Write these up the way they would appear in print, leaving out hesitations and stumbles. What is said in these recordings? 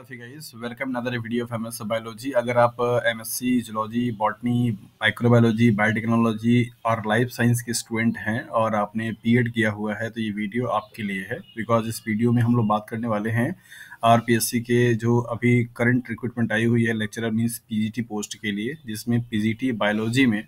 काफ़ी guys welcome another video of MS biology. अगर आप MSc zoology, botany, microbiology, biotechnology और लाइफ साइंस के स्टूडेंट हैं और आपने बीएड किया हुआ है तो ये वीडियो आपके लिए है। बिकॉज इस वीडियो में हम लोग बात करने वाले हैं आरपीएससी के जो अभी करंट रिक्रूटमेंट आई हुई है लेक्चरर मीन्स पीजीटी पोस्ट के लिए, जिसमें पीजीटी बायोलॉजी में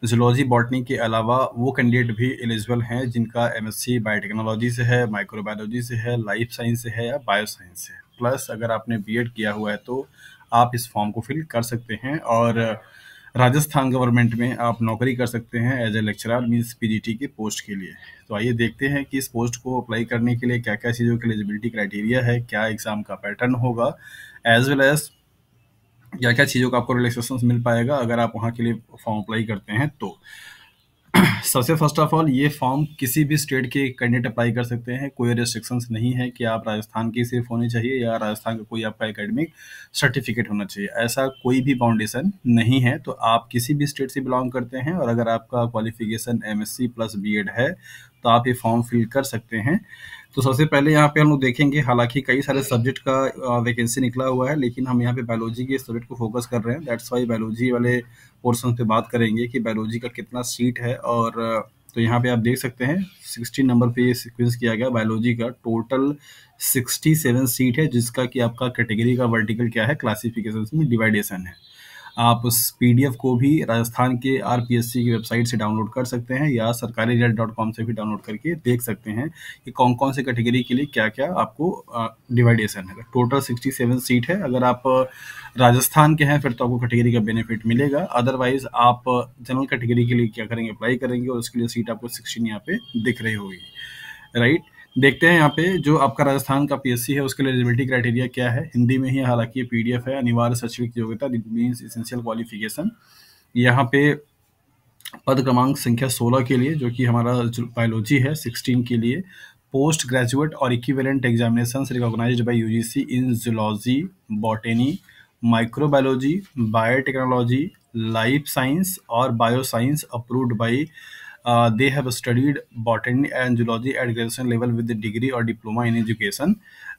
जूलॉजी बॉटनी के अलावा वो कैंडिडेट भी एलिजिबल हैं जिनका एमएससी बायोटेक्नोलॉजी से है, माइक्रोबायोलॉजी से है, लाइफ साइंस से है या बायो साइंस से है। प्लस अगर आपने बीएड किया हुआ है तो आप इस फॉर्म को फिल कर सकते हैं और राजस्थान गवर्नमेंट में आप नौकरी कर सकते हैं as a lecturer means PGT के पोस्ट के लिए। तो आइए देखते हैं कि इस पोस्ट को अप्लाई करने के लिए क्या क्या चीज़ों की एलिजिबिलिटी क्राइटेरिया है, क्या एग्ज़ाम का पैटर्न होगा, एज वेल एज क्या क्या चीज़ों का आपको रिलैक्सेशन मिल पाएगा अगर आप वहाँ के लिए फॉर्म अप्लाई करते हैं तो। सबसे फर्स्ट ऑफ ऑल ये फॉर्म किसी भी स्टेट के कैंडिडेट अप्लाई कर सकते हैं। कोई रेस्ट्रिक्शंस नहीं है कि आप राजस्थान की सिर्फ होनी चाहिए या राजस्थान का कोई आपका एकेडमिक सर्टिफिकेट होना चाहिए, ऐसा कोई भी बाउंडेशन नहीं है। तो आप किसी भी स्टेट से बिलोंग करते हैं और अगर आपका क्वालिफिकेशन एमएससी प्लस बीएड है तो आप ये फॉर्म फिल कर सकते हैं। तो सबसे पहले यहाँ पे हम लोग देखेंगे, हालांकि कई सारे सब्जेक्ट का वैकेंसी निकला हुआ है लेकिन हम यहाँ पे बायोलॉजी के सब्जेक्ट को फोकस कर रहे हैं। दैट्स वाई बायोलॉजी वाले पोर्शन पे बात करेंगे कि बायोलॉजी का कितना सीट है। और तो यहाँ पे आप देख सकते हैं 16 नंबर पे ये सीक्वेंस किया गया। बायोलॉजी का टोटल 67 सीट है जिसका कि आपका कैटेगरी का वर्टिकल क्या है, क्लासिफिकेशन में डिवाइडेशन है। आप उस पीडीएफ को भी राजस्थान के आरपीएससी की वेबसाइट से डाउनलोड कर सकते हैं या sarkari.com से भी डाउनलोड करके देख सकते हैं कि कौन कौन से कैटेगरी के लिए क्या क्या आपको डिवाइडेशन है। टोटल 67 सीट है। अगर आप राजस्थान के हैं फिर तो आपको कैटेगरी का बेनिफिट मिलेगा, अदरवाइज आप जनरल कैटेगरी के लिए क्या करेंगे, अप्लाई करेंगे और उसके लिए सीट आपको 16 यहाँ पे दिख रही होगी, राइट। देखते हैं यहाँ पे जो आपका राजस्थान का पीएससी है उसके लिए एलिजिबिलिटी क्राइटेरिया क्या है। हिंदी में ही हालांकि ये पीडीएफ है। अनिवार्य शैक्षणिक योग्यता मीन्स एसेंशियल क्वालिफिकेशन। यहाँ पे पद क्रमांक संख्या 16 के लिए जो कि हमारा बायोलॉजी है, 16 के लिए पोस्ट ग्रेजुएट और equivalent examination recognised by UGC in zoology, botany, microbiology, biotechnology, life science और bio science approved by they have studied botany and zoology at graduation level with the degree or diploma in education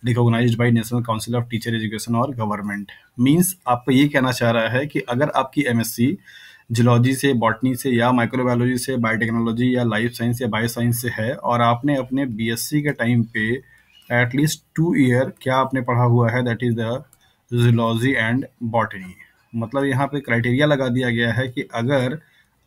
recognized by National Council of Teacher Education और government. Means आपको ये कहना चाह रहा है कि अगर आपकी एमएससी जूलॉजी से, बॉटनी से या माइक्रोबायोलॉजी से, बायोटेक्नोलॉजी या लाइफ साइंस या बायो साइंस से है और आपने अपने बीएससी के टाइम पे एटलीस्ट 2 ईयर क्या आपने पढ़ा हुआ है, that is the zoology and botany. मतलब यहाँ पे क्राइटेरिया लगा दिया गया है कि अगर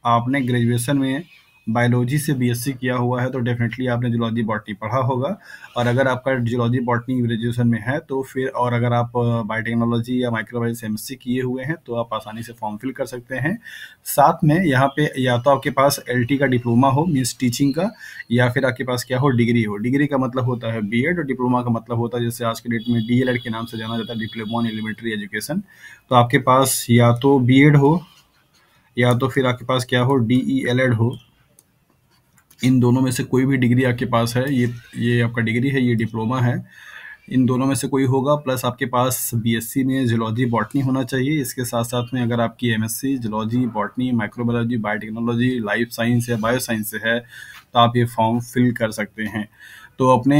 आपने ग्रेजुएशन में बायोलॉजी से बीएससी किया हुआ है तो डेफिनेटली आपने जूलॉजी बॉटनी पढ़ा होगा। और अगर आपका जूलॉजी बॉटनी ग्रेजुएशन में है तो फिर, और अगर आप बायोटेक्नोलॉजी या माइक्रोबायोलॉजी से एमएससी किए हुए हैं तो आप आसानी से फॉर्म फिल कर सकते हैं। साथ में यहाँ पे या तो आपके पास एलटी का डिप्लोमा हो मीन्स टीचिंग का, या फिर आपके पास क्या हो, डिग्री हो। डिग्री का मतलब होता है बीएड और डिप्लोमा का मतलब होता है जैसे आज के डेट में डीएलएड के नाम से जाना जाता है, डिप्लोमा इन एलिमेंट्री एजुकेशन। तो आपके पास या तो बीएड हो या तो फिर आपके पास क्या हो, डीईएलएड हो। इन दोनों में से कोई भी डिग्री आपके पास है, ये आपका डिग्री है, ये डिप्लोमा है, इन दोनों में से कोई होगा। प्लस आपके पास बीएससी में जूलॉजी बॉटनी होना चाहिए। इसके साथ साथ में अगर आपकी MSc zoology botany microbiology biotechnology life science या बायो साइंस से है तो आप ये फॉर्म फिल कर सकते हैं। तो अपने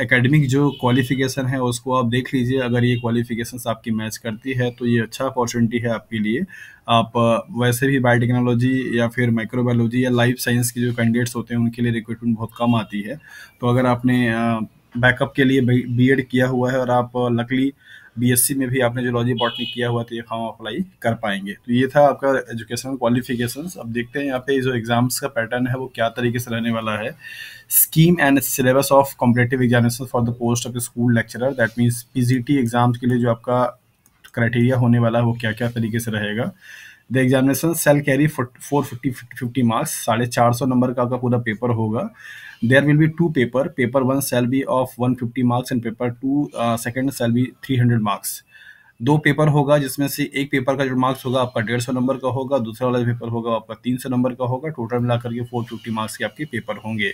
एकेडमिक जो क्वालिफिकेशन है उसको आप देख लीजिए, अगर ये क्वालिफिकेशंस आपकी मैच करती है तो ये अच्छा अपॉर्चुनिटी है आपके लिए। आप वैसे भी बायोटेक्नोलॉजी या फिर माइक्रोबायोलॉजी या लाइफ साइंस के जो कैंडिडेट्स होते हैं उनके लिए रिक्रूटमेंट बहुत कम आती है। तो अगर आपने बैकअप के लिए बीएड किया हुआ है और आप लकली बीएससी में भी आपने जूलॉजी बॉटनी किया हुआ तो ये फॉर्म अप्लाई कर पाएंगे। तो ये था आपका एजुकेशनल क्वालिफिकेशंस। अब देखते हैं यहाँ पे जो एग्जाम्स का पैटर्न है वो क्या तरीके से रहने वाला है। Scheme and syllabus of competitive examination for the post of school lecturer, that means PGT exams के लिए जो आपका क्राइटेरिया होने वाला है वो क्या क्या तरीके से रहेगा। The examination shall carry 450 marks, 450 number का आपका पूरा पेपर होगा। There will be 2 paper, paper 1 shall be of 150 marks and paper 2 second shall be 300 marks. 2 paper होगा जिसमें से एक पेपर का जो मार्क्स होगा आपका 150 नंबर का होगा, दूसरा वाला पेपर होगा आपका 300 नंबर का होगा। टोटल मिलाकर के 450 मार्क्स के आपके पेपर होंगे।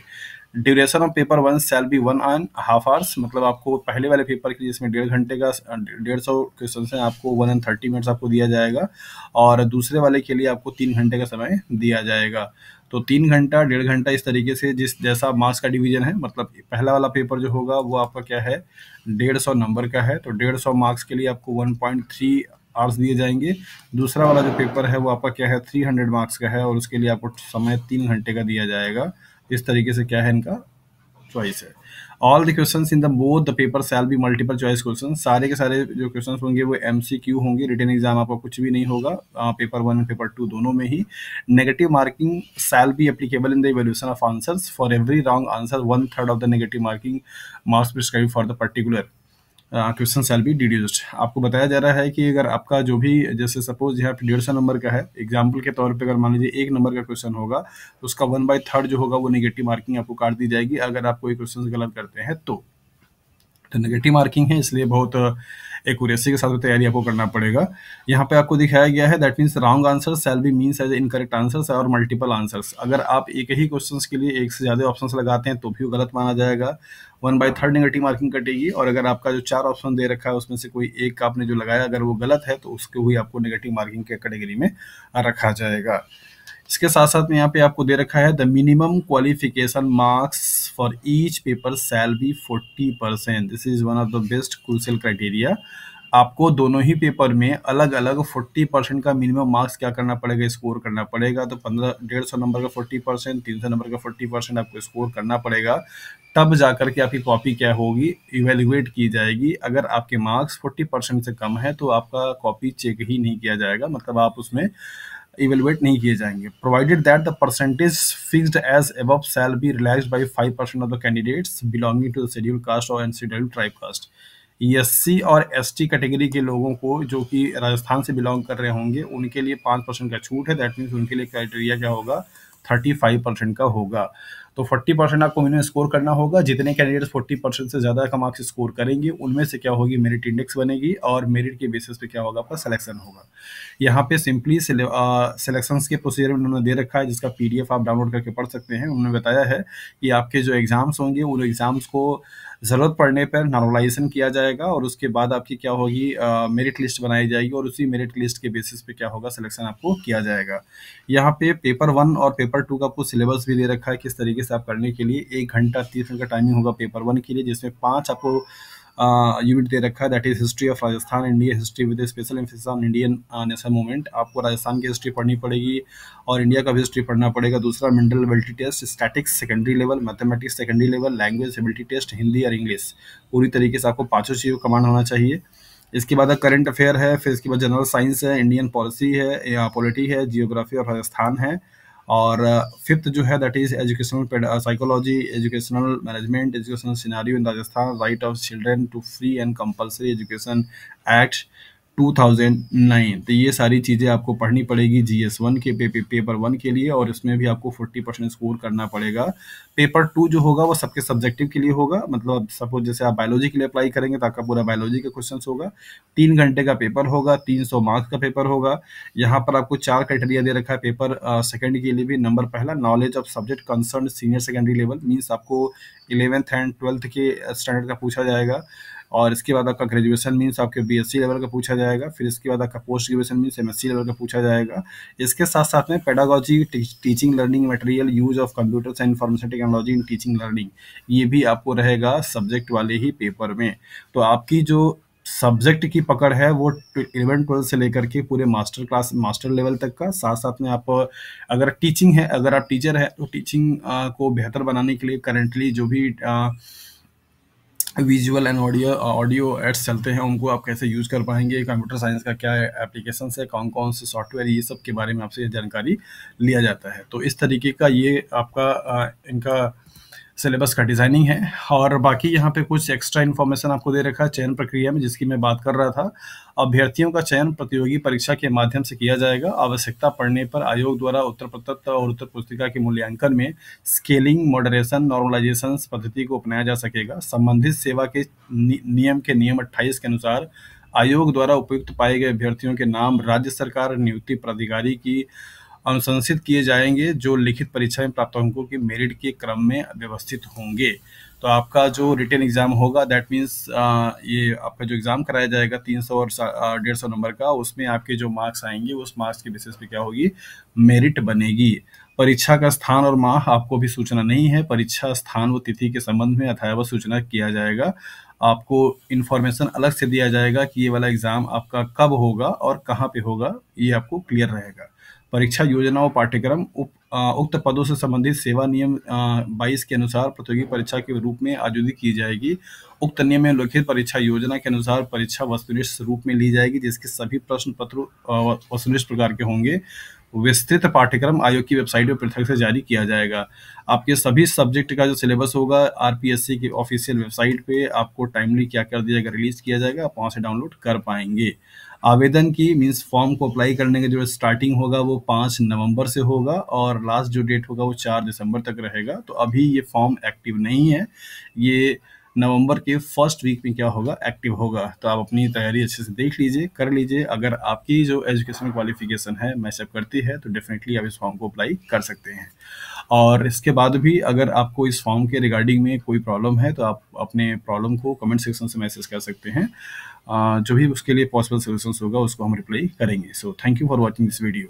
Duration of paper 1 shall be 1.5 hours, मतलब आपको पहले वाले पेपर के लिए इसमें 1.5 घंटे का 150 क्वेश्चन है, आपको 1 and 30 मिनट्स आपको दिया जाएगा और दूसरे वाले के लिए आपको 3 घंटे का समय दिया जाएगा। तो 3 घंटा, 1.5 घंटा इस तरीके से जिस जैसा मार्क्स का डिवीज़न है, मतलब पहला वाला पेपर जो होगा वो आपका क्या है 150 नंबर का है, तो 150 मार्क्स के लिए आपको 1.3 आवर्स दिए जाएंगे। दूसरा वाला जो पेपर है वो आपका क्या है 300 मार्क्स का है और उसके लिए आपको समय 3 घंटे का दिया जाएगा। इस तरीके से क्या है इनका चॉइस है। All the questions in the both the paper shall be multiple choice question, सारे के सारे जो क्वेश्चंस होंगे वो एमसीक्यू होंगे। रिटन एग्जाम आपका कुछ भी नहीं होगा, पेपर 1 पेपर 2 दोनों में ही। Negative marking shall be applicable in the evaluation of answers, for every wrong answer 1/3 of the negative marking marks prescribe for the particular question shall be deducted. आपको बताया जा रहा है कि अगर आपका जो भी, जैसे सपोज यहाँ पे 150 नंबर का है, एग्जाम्पल के तौर पे अगर मान लीजिए 1 नंबर का क्वेश्चन होगा तो उसका 1/3 जो होगा वो नेगेटिव मार्किंग आपको काट दी जाएगी अगर आप कोई क्वेश्चन गलत करते हैं तो नेगेटिव मार्किंग है, इसलिए बहुत एक्यूरेसी के साथ तैयारी आपको करना पड़ेगा। यहाँ पे आपको दिखाया गया है that means wrong answer shall be means as incorrect answers और मल्टीपल आंसर्स। अगर आप एक ही क्वेश्चंस के लिए एक से ज़्यादा ऑप्शंस लगाते हैं तो भी वो गलत माना जाएगा, 1/3 नेगेटिव मार्किंग कटेगी। और अगर आपका जो 4 ऑप्शन दे रखा है उसमें से कोई एक आपने जो लगाया अगर वो गलत है तो उसको भी आपको नेगेटिव मार्किंग के कैटेगरी में रखा जाएगा। इसके साथ साथ में यहाँ पे आपको दे रखा है the minimum qualification marks for each paper shall be 40%। This is one of the best crucial criteria. आपको दोनों ही पेपर में अलग अलग 40% का मिनिमम मार्क्स क्या करना पड़ेगा, स्कोर करना पड़ेगा। तो 150 नंबर का 40%, 300 नंबर का 40% आपको स्कोर करना पड़ेगा, तब जाकर के आपकी कॉपी क्या होगी इवेल्युएट की जाएगी। अगर आपके मार्क्स 40% से कम है तो आपका कॉपी चेक ही नहीं किया जाएगा, मतलब आप उसमें इवेलुएट नहीं किए जाएंगे। Provided that the percentage fixed as above shall be relaxed by 5% of the candidates belonging to the scheduled caste और शेड्यूल्ड ट्राइब कास्ट। एससी और एसटी कैटेगरी के लोगों को जो कि राजस्थान से बिलोंग कर रहे होंगे उनके लिए 5% का छूट है। दैट मीन्स उनके लिए क्राइटेरिया क्या होगा 35% का होगा। तो 40% आपको मिनिमम स्कोर करना होगा। जितने कैंडिडेट्स 40% से ज़्यादा का मार्क्स स्कोर करेंगे उनमें से क्या होगी मेरिट इंडेक्स बनेगी और मेरिट के बेसिस पे क्या होगा आपका सिलेक्शन होगा। यहाँ पे सिंपली सिलेक्शंस के प्रोसीजर उन्होंने दे रखा है जिसका पीडीएफ आप डाउनलोड करके पढ़ सकते हैं। उन्होंने बताया है कि आपके जो एग्जाम्स होंगे उन एग्जाम्स को ज़रूरत पड़ने पर नॉर्मलाइजेशन किया जाएगा और उसके बाद आपकी क्या होगी मेरिट लिस्ट बनाई जाएगी और उसी मेरिट लिस्ट के बेसिस पे क्या होगा सिलेक्शन आपको किया जाएगा। यहाँ पे पेपर 1 और पेपर 2 का आपको सिलेबस भी दे रखा है किस तरीके से आप करने के लिए। 1 घंटा 30 मिनट का टाइमिंग होगा पेपर 1 के लिए, जिसमें 5 आपको यूनिट दे रखा है। That is history of Rajasthan, India history with special emphasis on Indian national movement. आपको राजस्थान की हिस्ट्री पढ़नी पड़ेगी और इंडिया का भी हिस्ट्री पढ़ना पड़ेगा। दूसरा mental ability test, statistics secondary level, mathematics secondary level, language ability test, Hindi और इंग्लिश। पूरी तरीके से आपको 5 चीज़ों का कमांड होना चाहिए। इसके बाद करंट अफेयर है, फिर इसके बाद जनरल साइंस है, इंडियन पॉलिसी है या पॉलिटी है, जियोग्राफी और राजस्थान है। और फिफ्थ जो है that is educational psychology, educational management, educational scenario in Rajasthan, right of children to free and compulsory education act 2009। तो ये सारी चीज़ें आपको पढ़नी पड़ेगी GS1 के पेपर 1 के लिए और इसमें भी आपको 40% स्कोर करना पड़ेगा। पेपर 2 जो होगा वो सबके सब्जेक्टिव के लिए होगा, मतलब सपोज जैसे आप बायोलॉजी के लिए अप्लाई करेंगे तो आपका पूरा बायोलॉजी का क्वेश्चन होगा। 3 घंटे का पेपर होगा, 300 मार्क्स का पेपर होगा। यहाँ पर आपको 4 क्राइटेरिया दे रखा है पेपर सेकंड के लिए भी। नंबर पहला knowledge of subject concern senior secondary level, means आपको 11th एंड 12th के स्टैंडर्ड का पूछा जाएगा। और इसके बाद आपका ग्रेजुएशन मीन्स आपके BSc लेवल का पूछा जाएगा। फिर इसके बाद आपका post graduation means MSc level का पूछा जाएगा। इसके साथ साथ में pedagogy, teaching learning material, use of computers and information technology in teaching learning, ये भी आपको रहेगा सब्जेक्ट वाले ही पेपर में। तो आपकी जो सब्जेक्ट की पकड़ है वो 11-12 से लेकर के पूरे मास्टर क्लास मास्टर लेवल तक का। साथ साथ में आप अगर टीचिंग है, अगर आप टीचर है तो टीचिंग को बेहतर बनाने के लिए करेंटली जो भी विजुअल एंड ऑडियो एड्स चलते हैं उनको आप कैसे यूज़ कर पाएंगे, कंप्यूटर साइंस का क्या एप्लीकेशन है, कौन कौन से सॉफ्टवेयर, ये सब के बारे में आपसे जानकारी लिया जाता है। तो इस तरीके का ये आपका इनका सिलेबस का डिज़ाइनिंग है। और बाकी यहाँ पे कुछ एक्स्ट्रा इन्फॉर्मेशन आपको दे रखा है चयन प्रक्रिया में, जिसकी मैं बात कर रहा था। अभ्यर्थियों का चयन प्रतियोगी परीक्षा के माध्यम से किया जाएगा। आवश्यकता पड़ने पर आयोग द्वारा उत्तर पत्र और उत्तर पुस्तिका के मूल्यांकन में स्केलिंग, मॉडरेशन, नॉर्मलाइजेशन पद्धति को अपनाया जा सकेगा। संबंधित सेवा के नियम 28 के अनुसार आयोग द्वारा उपयुक्त पाए गए अभ्यर्थियों के नाम राज्य सरकार नियुक्ति प्राधिकारी की अनुशंसित किए जाएंगे, जो लिखित परीक्षा में प्राप्त अंकों की मेरिट के क्रम में व्यवस्थित होंगे। तो आपका जो रिटन एग्जाम होगा दैट मीन्स ये आपका जो एग्जाम कराया जाएगा 300 और 150 नंबर का, उसमें आपके जो मार्क्स आएंगे उस मार्क्स के बेसिस पे क्या होगी मेरिट बनेगी। परीक्षा का स्थान और माह आपको अभी सूचना नहीं है। परीक्षा स्थान व तिथि के संबंध में यथावत सूचना किया जाएगा। आपको इन्फॉर्मेशन अलग से दिया जाएगा कि ये वाला एग्ज़ाम आपका कब होगा और कहाँ पे होगा, ये आपको क्लियर रहेगा। परीक्षा योजना व पाठ्यक्रम उक्त पदों से संबंधित सेवा नियम 22 के अनुसार प्रतियोगी परीक्षा के रूप में आयोजित की जाएगी। उक्त नियम में उल्लिखित परीक्षा योजना के अनुसार परीक्षा वस्तुनिष्ठ रूप में ली जाएगी, जिसके सभी प्रश्न पत्र वस्तुनिष्ठ प्रकार के होंगे। विस्तृत पाठ्यक्रम आयोग की वेबसाइट पर पृथक से जारी किया जाएगा। आपके सभी सब्जेक्ट का जो सिलेबस होगा आरपीएससी की ऑफिशियल वेबसाइट पे आपको टाइमली क्या कर दिया जाएगा, रिलीज किया जाएगा, आप वहाँ से डाउनलोड कर पाएंगे। आवेदन की मीन्स फॉर्म को अप्लाई करने का जो स्टार्टिंग होगा वो 5 नवंबर से होगा और लास्ट जो डेट होगा वो 4 दिसंबर तक रहेगा। तो अभी ये फॉर्म एक्टिव नहीं है, ये नवंबर के फर्स्ट वीक में क्या होगा, एक्टिव होगा। तो आप अपनी तैयारी अच्छे से देख लीजिए, कर लीजिए। अगर आपकी जो एजुकेशनल क्वालिफिकेशन है मैचअप करती है तो डेफिनेटली आप इस फॉर्म को अप्लाई कर सकते हैं। और इसके बाद भी अगर आपको इस फॉर्म के रिगार्डिंग में कोई प्रॉब्लम है तो आप अपने प्रॉब्लम को कमेंट सेक्शन से मैसेज कर सकते हैं। जो भी उसके लिए पॉसिबल सोल्यूशंस होगा उसको हम रिप्लाई करेंगे। So thank you for watching this video.